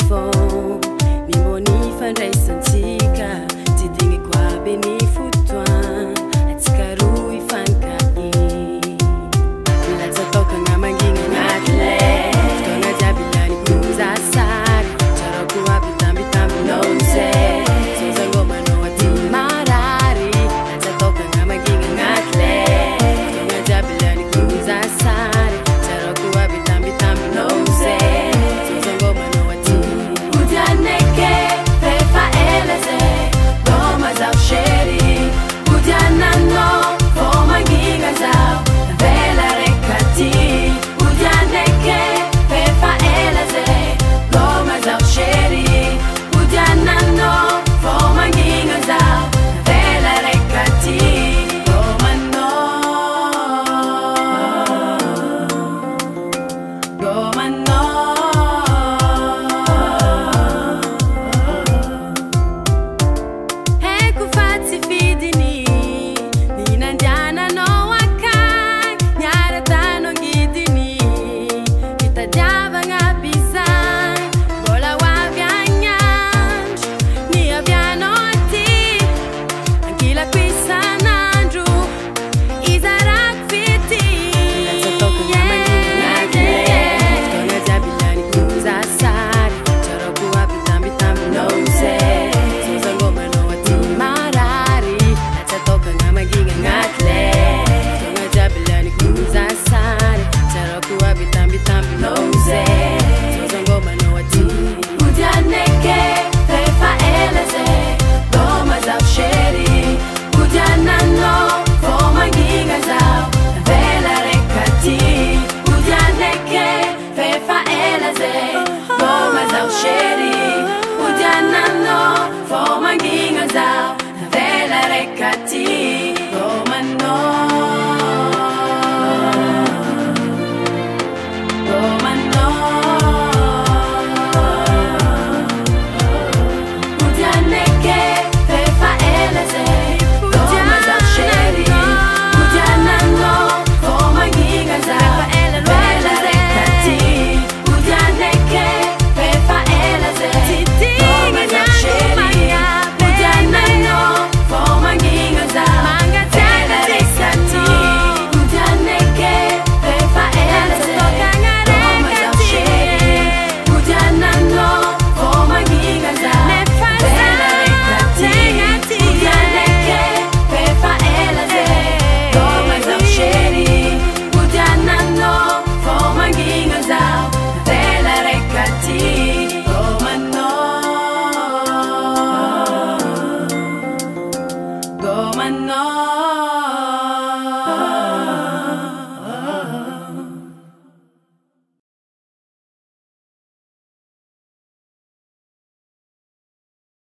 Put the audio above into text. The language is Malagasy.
fond ni mboni fandraisantsika tsy digny koa be ny fotoan atsika roa ifankahiny latsatokagna mangigna agnaty lay fotoagna jiaby laniko zasary tsarako aby tambitambinao zay zazangomanao aty marary latsatokagna mangigna agnaty lay fotoagna jiaby laniko zasary tsarako aby tambitambinao zay zazangomanao aty udianeke fefa eleze goma zao sheri udianano fomanginga zao vela rekati udianeke fefa eleze goma zao sheri udianano fomanginga zao vela rekati gomano gomano no